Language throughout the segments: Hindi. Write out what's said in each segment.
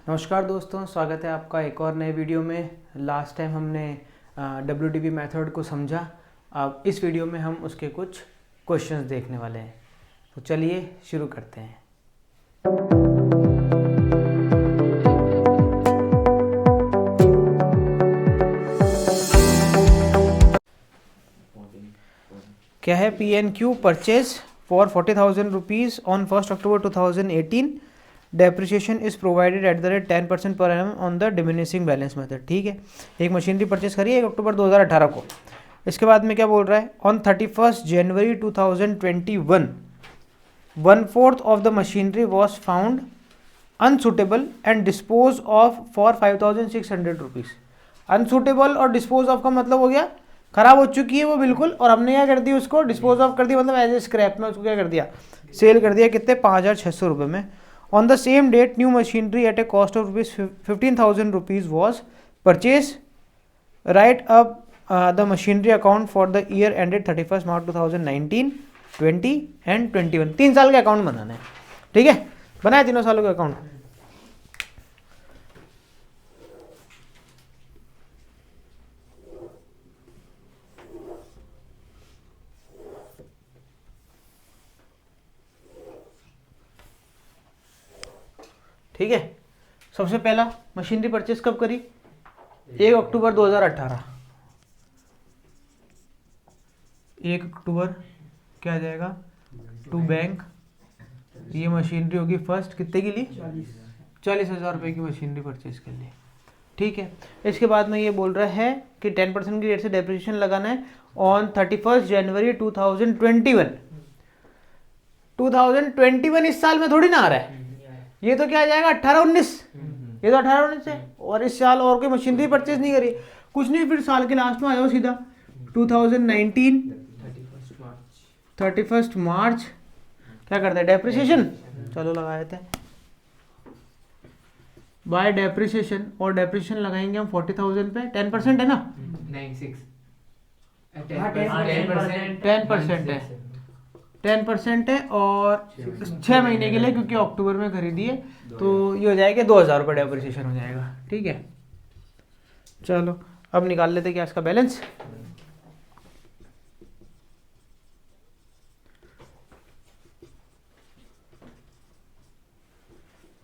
नमस्कार दोस्तों, स्वागत है आपका एक और नए वीडियो में। लास्ट टाइम हमने WDV मेथड को समझा। अब इस वीडियो में हम उसके कुछ क्वेश्चंस देखने वाले हैं। तो चलिए शुरू करते हैं। क्या है? PNQ purchase for 40,000 rupees on 1 October 2018। Depreciation is provided at the rate 10% per annum on the diminishing balance method. ठीक है, एक मशीनरी परचेज करी है 1 अक्टूबर 2018 को। इसके बाद में क्या बोल रहा है? On 31 January 2021 1/4 of the machinery was found unsuitable and dispose of for 5,600 rupees. Unsuitable और डिस्पोज ऑफ का मतलब हो गया खराब हो चुकी है वो बिल्कुल, और हमने क्या कर दिया, उसको डिस्पोज ऑफ कर दिया, मतलब एज ए स्क्रैप में उसको क्या कर दिया, सेल कर दिया। कितने? 5,600 रुपये में। On the same date new machinery at a cost of ₹15,000 rupees was purchase. Write up the machinery account for the year ended 31 March 2019, 20 and 21। 3 साल का अकाउंट बनाना है। ठीक है, बनाया 3 सालों का अकाउंट। ठीक है, सबसे पहला मशीनरी परचेस कब करी? 1 अक्टूबर 2018। 1 अक्टूबर क्या आ जाएगा? To bank. ये मशीनरी होगी फर्स्ट, कितने की ली? 40,000 रुपये की मशीनरी परचेज कर ली। ठीक है, इसके बाद में ये बोल रहा है कि 10% की रेट से डेप्रिसिएशन लगाना है ऑन 31 जनवरी 2021। 2021 इस साल में थोड़ी ना आ रहा है, ये तो क्या आ जाएगा 18-19। ये तो 18-19 है, और इस साल और कोई मशीनरी परचेज नहीं करी, कुछ नहीं। फिर साल के लास्ट में आ जाओ सीधा 2019 31 मार्च क्या करते हैं? डेप्रिसिएशन। चलो लगा देते हैं बाय डेप्रिसिएशन, और डेप्रिसिएशन लगाएंगे हम 40,000 पे। 10% है ना? 10% है, 10% है, और 6 महीने के लिए, क्योंकि अक्टूबर में खरीदी है, तो ये हो जाएगा 2,000 रुपये डेप्रिसिएशन हो जाएगा। ठीक है, चलो अब निकाल लेते क्या इसका बैलेंस।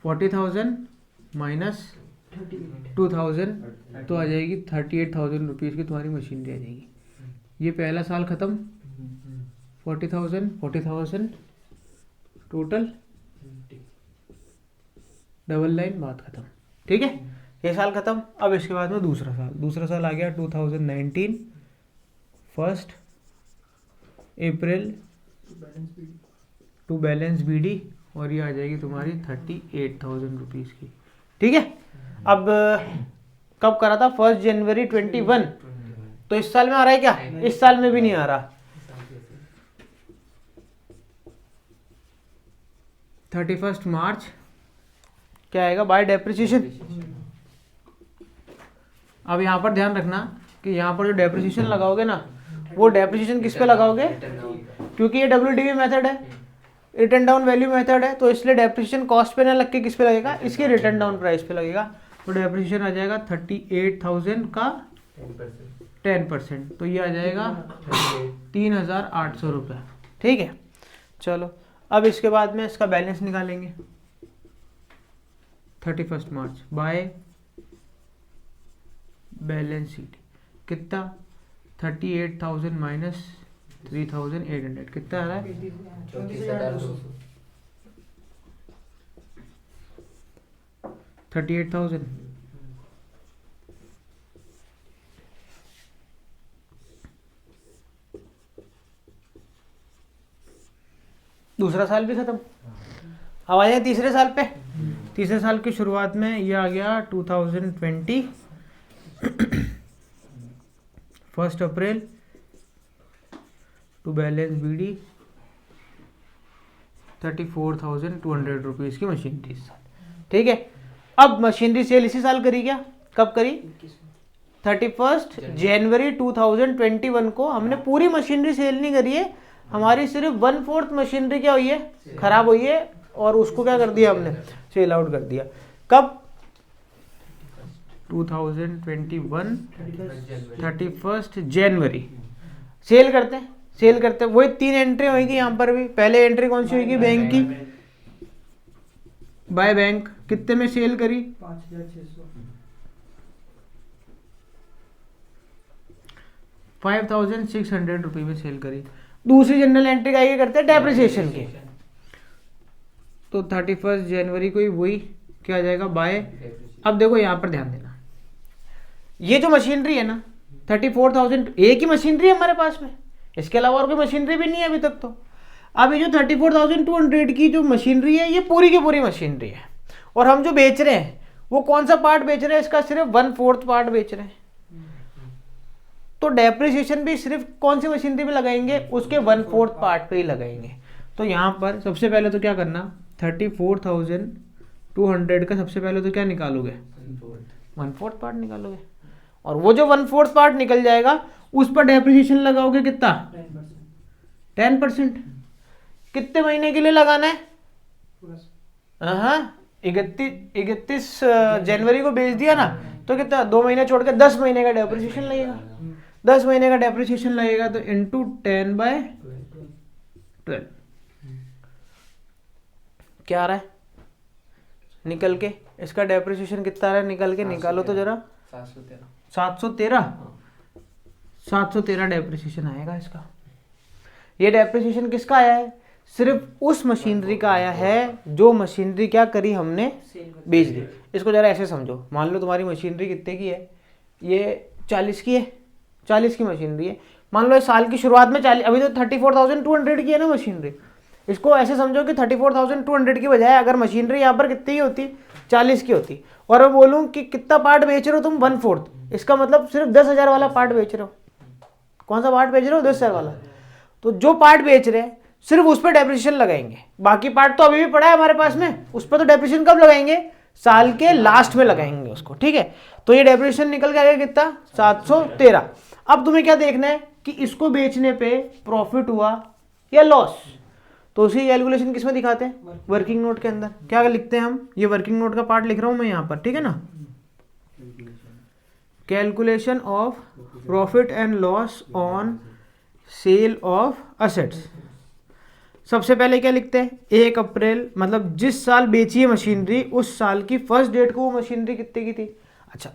$40,000 माइनस 2,000 तो आ जाएगी 38,000 रुपीज़ की तुम्हारी मशीनरी आ जाएगी। ये पहला साल ख़त्म, 40,000 टोटल, डबल लाइन, बात खत्म। ठीक है, ये साल खत्म। अब इसके बाद में दूसरा साल आ गया 2019 1 अप्रैल टू बैलेंस BD, और ये आ जाएगी तुम्हारी 38,000 रुपीज़ की। ठीक है, अब कब करा था? 1 जनवरी 21। तो इस साल में आ रहा है क्या? इस साल में भी नहीं आ रहा। 31 मार्च क्या आएगा? Bye depreciation. अब यहाँ पर ध्यान रखना कि यहाँ पर जो डेप्रिसिएशन लगाओगे ना, वो डेप्रिसिएशन किस पे लगाओगे? क्योंकि ये WDV मेथड है, रिटर्न डाउन वैल्यू मेथड है, तो इसलिए डेप्रिसिएशन कॉस्ट पे ना लग के किस पे लगेगा? इसके रिटर्न डाउन प्राइस पे लगेगा। तो डेप्रिसिएशन आ जाएगा 38,000 का 10%, तो ये आ जाएगा 3,800 रुपये। ठीक है, चलो अब इसके बाद में इसका बैलेंस निकालेंगे 31 मार्च बाय बैलेंस शीट। कितना? 38,000 माइनस 3,800, कितना आ रहा है? 38,000 दूसरा साल भी खत्म। अब आ जाए तीसरे साल पे। तीसरे साल की शुरुआत में ये आ गया 2020 1 अप्रैल टू बैलेंस BD 34,200 रुपीज़ की मशीनरी इस साल। ठीक है, अब मशीनरी सेल इसी साल करी क्या? कब करी? 31 जनवरी 2021 को। हमने पूरी मशीनरी सेल नहीं करी है, हमारी सिर्फ 1/4 मशीनरी क्या हुई है? खराब हुई है, और उसको क्या कर दिया हमने? सेल आउट कर दिया। कब? 2021 31 जनवरी सेल करते हैं। वही 3 एंट्री होगी यहाँ पर भी। पहले एंट्री कौन सी होगी? बैंक की, बाय बैंक। कितने में सेल करी? 5600 रुपये में सेल करी। दूसरी जनरल एंट्री का ये करते हैं डेप्रिसिएशन की। तो 31 जनवरी को ही वही क्या आ जाएगा? बाय। अब देखो यहाँ पर ध्यान देना, ये जो मशीनरी है ना 34,000 एक ही मशीनरी है हमारे पास में, इसके अलावा और कोई मशीनरी भी नहीं है अभी तक। तो अब ये जो 34,200 की जो मशीनरी है ये पूरी की पूरी मशीनरी है, और हम जो बेच रहे हैं वो कौन सा पार्ट बेच रहे हैं? इसका सिर्फ 1/4 पार्ट बेच रहे हैं। तो डेप्रिसिएशन भी सिर्फ कौन सी मशीनरी पे लगाएंगे? उसके 1/4 पार्ट पे ही लगाएंगे। तो यहाँ पर सबसे पहले तो क्या करना, 34,200 का सबसे पहले तो क्या निकालोगे? 1/4 पार्ट निकालोगे, और वो जो 1/4 पार्ट निकल जाएगा उस पर डेप्रिसिएशन लगाओगे कितना? 10%। कितने महीने के लिए लगाना है? हाँ, 31 जनवरी को बेच दिया ना, तो कितना? 2 महीने छोड़ के 10 महीने का डेप्रिसिएशन लगेगा। 10 महीने का डेप्रिसिएशन लगेगा तो इंटू 10/12 क्या आ रहा है निकल के? इसका डेप्रिसिएशन कितना आ रहा है निकल के? निकालो तो जरा। 713 डेप्रिसिएशन आएगा इसका। ये डेप्रिसिएशन किसका आया है? सिर्फ उस मशीनरी का आया है जो मशीनरी क्या करी? हमने बेच दी। इसको जरा ऐसे समझो, मान लो तुम्हारी मशीनरी कितने की है? ये 40 की है, 40 की मशीनरी है। मान लो इस साल की शुरुआत में 40, अभी तो 34,200 की है ना मशीनरी। इसको ऐसे समझो कि 34,200 की बजाय अगर मशीनरी यहाँ पर कितनी की होती? 40 की होती, और मैं बोलूँ कि कितना पार्ट बेच रहे हो तुम? 1/4। इसका मतलब सिर्फ 10,000 वाला पार्ट बेच रहे हो। कौन सा पार्ट बेच रहे हो? 10,000 वाला। तो जो पार्ट बेच रहे हैं सिर्फ उस पर डेप्रिसिएशन लगाएंगे, बाकी पार्ट तो अभी भी पड़ा है हमारे पास में, उस पर तो डेप्रिसिएशन कब लगाएंगे? साल के लास्ट में लगाएंगे उसको, ठीक है। तो ये डेप्रिसिएशन निकल के आएगा कितना? 713। अब तुम्हें क्या देखना है कि इसको बेचने पे प्रॉफिट हुआ या लॉस। तो उसी कैलकुलेशन किसमें दिखाते हैं? वर्किंग नोट के अंदर। क्या लिखते हैं हम? ये वर्किंग नोट का पार्ट लिख रहा हूं मैं यहाँ पर, ठीक है ना। Calculation of profit and loss on sale of assets. सबसे पहले क्या लिखते हैं? 1 अप्रैल, मतलब जिस साल बेची है मशीनरी उस साल की फर्स्ट डेट को वो मशीनरी कितने की थी। अच्छा,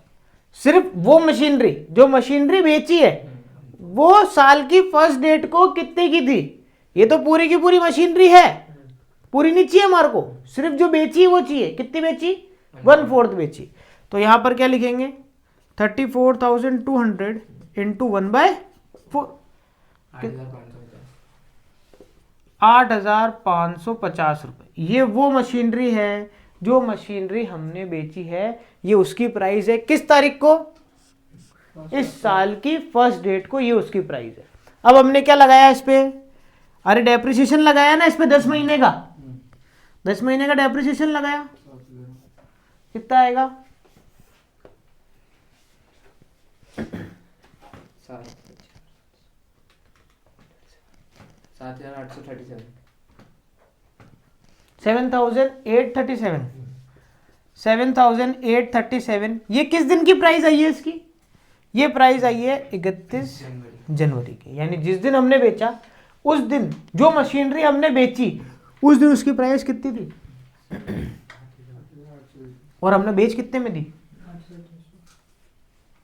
सिर्फ वो मशीनरी जो मशीनरी बेची है वो साल की फर्स्ट डेट को कितने की थी? ये तो पूरी की पूरी मशीनरी है, पूरी नहीं चाहिए हमारे को, सिर्फ जो बेची है वो चाहिए। कितनी बेची? 1/4 बेची। तो यहां पर क्या लिखेंगे? 34,200 इंटू 1/4, 8,550 रुपए। ये वो मशीनरी है जो मशीनरी हमने बेची है, ये उसकी प्राइस है किस तारीख को? इस साल की फर्स्ट डेट को, ये उसकी प्राइस है। अब हमने क्या लगाया इस पे? अरे डेप्रिसिएशन लगाया ना इस पे 10 महीने का, 10 महीने का डेप्रिसिएशन लगाया। कितना आएगा? 7,837। ये किस दिन की प्राइस आई है इसकी? ये प्राइस आई है 31 जनवरी की, यानी जिस दिन हमने बेचा उस दिन जो मशीनरी हमने बेची उस दिन उसकी प्राइस कितनी थी? और हमने बेच कितने में दी?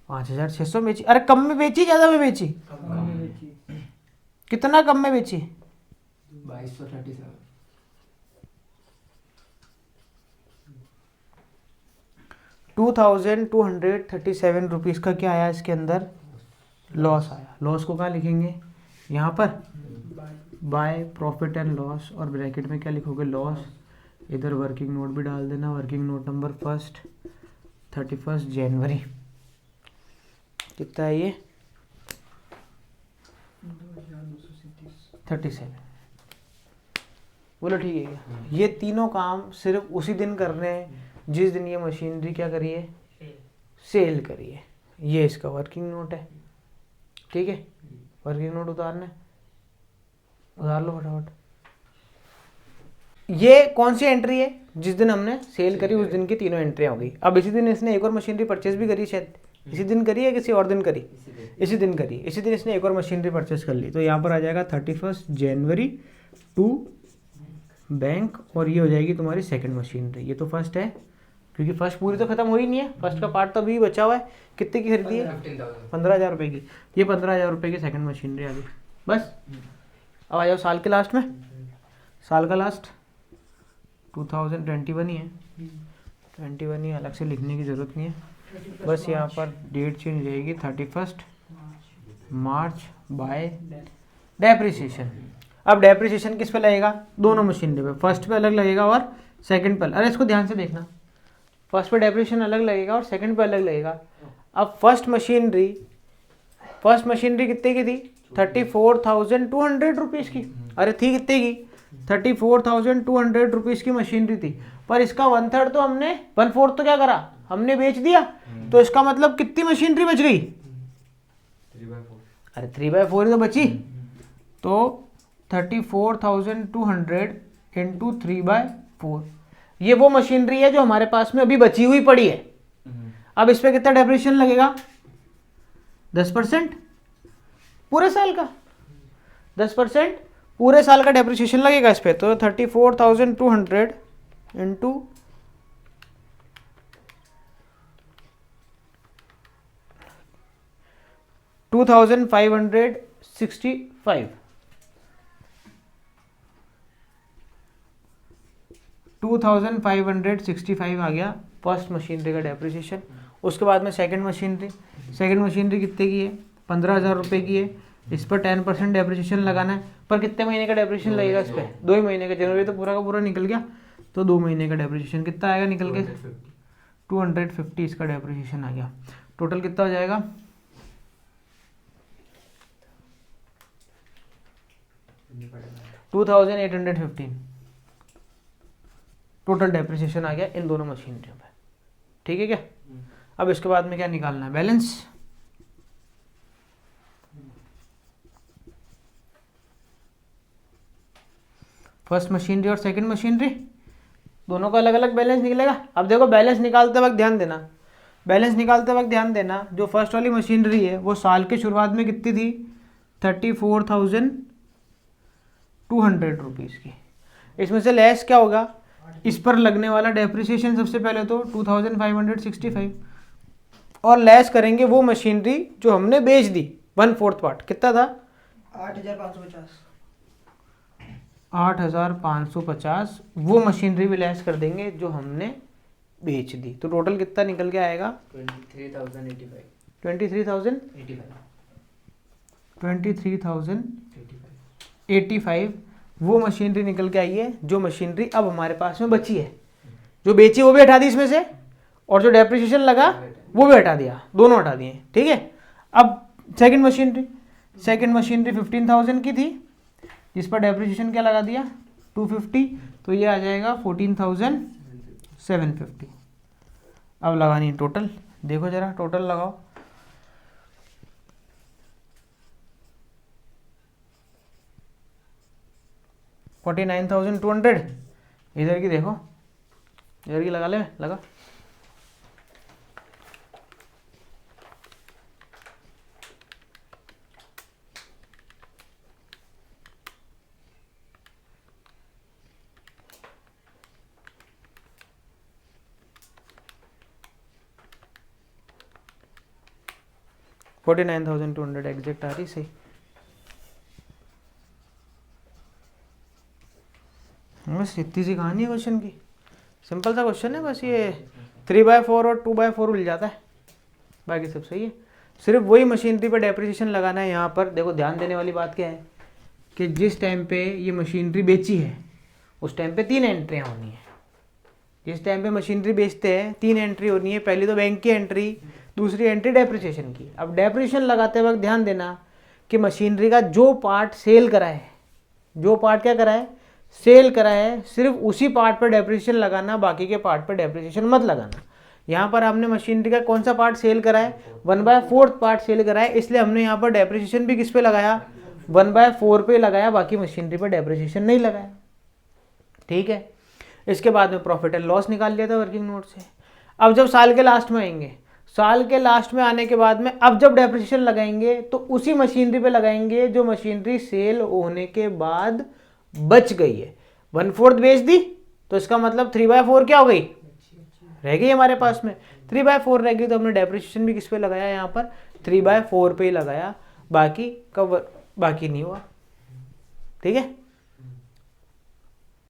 5,600 बेची। अरे कम में बेची ज्यादा में बेची? कितना कम में बेची? 2237। 2,237 रुपीज का क्या आया इसके अंदर? लॉस आया। लॉस को कहाँ लिखेंगे? यहाँ पर बाय प्रॉफिट एंड लॉस, और ब्रैकेट में क्या लिखोगे? लॉस। इधर वर्किंग नोट भी डाल देना, वर्किंग नोट नंबर फर्स्ट 31 जनवरी। कितना है ये? 37। बोलो ठीक है क्या? ये तीनों काम सिर्फ उसी दिन करने हैं जिस दिन ये मशीनरी क्या करिए? सेल करिए। ये इसका वर्किंग नोट है, ठीक है। वर्किंग नोट उतारना है, उतार लो फटाफट। ये कौन सी एंट्री है? जिस दिन हमने सेल करी उस दिन की तीनों एंट्रियाँ हो गई। अब इसी दिन इसने एक और मशीनरी परचेज भी करी, शायद इसी दिन करी है किसी और दिन करी, इसी दिन करी, इसी दिन इसने एक और मशीनरी परचेज कर ली। तो यहाँ पर आ जाएगा 31 जनवरी टू बैंक, और ये हो जाएगी तुम्हारी सेकंड मशीनरी। ये तो फर्स्ट है क्योंकि फर्स्ट पूरी तो खत्म हो ही नहीं है, फर्स्ट का पार्ट तो अभी बचा हुआ है। कितने की खरीदी है? 15,000 रुपये की। ये 15,000 रुपये की सेकंड मशीनरी आ गई। बस अब आ जाओ साल के लास्ट में। साल का लास्ट 2021 ही है, 21 ही, अलग से लिखने की ज़रूरत नहीं है। बस यहाँ पर डेट चेंज हो जाएगी 31 मार्च बाय डेप्रिसिएशन। अब डेप्रिसिएशन किस पे लगेगा? दोनों मशीनरी पे, फर्स्ट पे अलग लगेगा और सेकंड पे। अरे इसको ध्यान से देखना, फर्स्ट पे डेप्रिसिएशन अलग लगेगा और सेकंड पे अलग लगेगा। अब फर्स्ट मशीनरी कितने की थी? 34,200 रुपीज़ की। अरे थी कितने की? 34,200 रुपीज़ की मशीनरी थी, पर इसका 1/3 तो हमने, 1/4 तो क्या करा हमने, बेच दिया। तो इसका मतलब कितनी मशीनरी बच गई? 3/4। अरे 3/4 ही तो बची। तो 34,200 इंटू 3/4, ये वो मशीनरी है जो हमारे पास में अभी बची हुई पड़ी है। अब इस पे कितना डेप्रिसिएशन लगेगा? 10% पूरे साल का, 10% पूरे साल का डेप्रिसिएशन लगेगा इस पे। तो 34,200 इंटू 2,565, 2,565 आ गया फर्स्ट मशीनरी का डेप्रिसिएशन। उसके बाद में सेकंड मशीनरी कितने की है? 15,000 रुपये की है। इस पर 10% डेप्रिसिएशन लगाना है, पर कितने महीने का डेप्रिसिएशन लगेगा इस पर? 2 ही महीने का। जनवरी तो पूरा का पूरा निकल गया, तो 2 महीने का डेप्रिसिएशन कितना आएगा निकल के? 250 इसका डेप्रिसिएशन आ गया। टोटल कितना हो जाएगा? 2,815 टोटल डेप्रिसिएशन आ गया इन दोनों मशीनरियों पे। ठीक है क्या? अब इसके बाद में क्या निकालना है? बैलेंस। फर्स्ट मशीनरी और सेकंड मशीनरी दोनों का अलग अलग बैलेंस निकलेगा। अब देखो बैलेंस निकालते वक्त ध्यान देना, जो फर्स्ट वाली मशीनरी है वो साल के शुरुआत में कितनी थी? 34,200 रुपीज़ की। इसमें से लेस क्या होगा? इस पर लगने वाला डेप्रिसिएशन सबसे पहले तो 2,565, और लेस करेंगे वो मशीनरी जो हमने बेच दी 1/4 पार्ट। कितना था? 8,550 वो मशीनरी भी लेस कर देंगे जो हमने बेच दी। तो टोटल कितना निकल के आएगा? 23,085 वो मशीनरी निकल के आई है, जो मशीनरी अब हमारे पास में बची है। जो बेची वो भी हटा दी इसमें से, और जो डेप्रिसिएशन लगा वो भी हटा दिया, दोनों हटा दिए। ठीक है। अब सेकंड मशीनरी 15,000 की थी, जिस पर डेप्रिसिएशन क्या लगा दिया? 250, तो ये आ जाएगा 14,750। अब लगानी है टोटल। देखो जरा टोटल लगाओ। $49,200। इधर की देखो, इधर की लगा ले, लगा। $49,200 एग्जैक्ट आ रही सही। बस इतनी सी कहानी है क्वेश्चन की, सिंपल सा क्वेश्चन है। बस ये 3/4 और 2/4 उल जाता है, बाकी सब सही है। सिर्फ वही मशीनरी पर डेप्रिसिएशन लगाना है। यहाँ पर देखो ध्यान देने वाली बात क्या है कि जिस टाइम पे ये मशीनरी बेची है उस टाइम पे 3 एंट्रियाँ होनी है। जिस टाइम पे मशीनरी बेचते हैं 3 एंट्री होनी है। पहली तो बैंक की एंट्री, दूसरी एंट्री डेप्रिसिएशन की। अब डेप्रिसिएशन लगाते वक्त ध्यान देना कि मशीनरी का जो पार्ट सेल करा है, जो पार्ट क्या करा है? सेल करा है, सिर्फ उसी पार्ट पर डेप्रिसिएशन लगाना, बाकी के पार्ट पर डेप्रिसिएशन मत लगाना। यहाँ पर हमने मशीनरी का कौन सा पार्ट सेल करा है? 1/4 पार्ट सेल करा है, इसलिए हमने यहाँ पर डेप्रिसिएशन भी किस पे लगाया? 1/4 पे लगाया, बाकी मशीनरी पर डेप्रिसिएशन नहीं लगाया। ठीक है। इसके बाद में प्रॉफिट एंड लॉस निकाल लिया था वर्किंग नोट से। अब जब साल के लास्ट में आएंगे, साल के लास्ट में आने के बाद में अब जब डेप्रिसिएशन लगाएंगे तो उसी मशीनरी पे लगाएंगे जो मशीनरी सेल होने के बाद बच गई है। 1/4 बेच दी तो इसका मतलब 3/4 क्या हो गई, रह गई हमारे पास में। 3/4 रह गई तो हमने डेप्रिसिएशन भी किस पे लगाया, यहाँ पर 3/4 पे ही लगाया, बाकी कवर बाकी नहीं हुआ। ठीक है।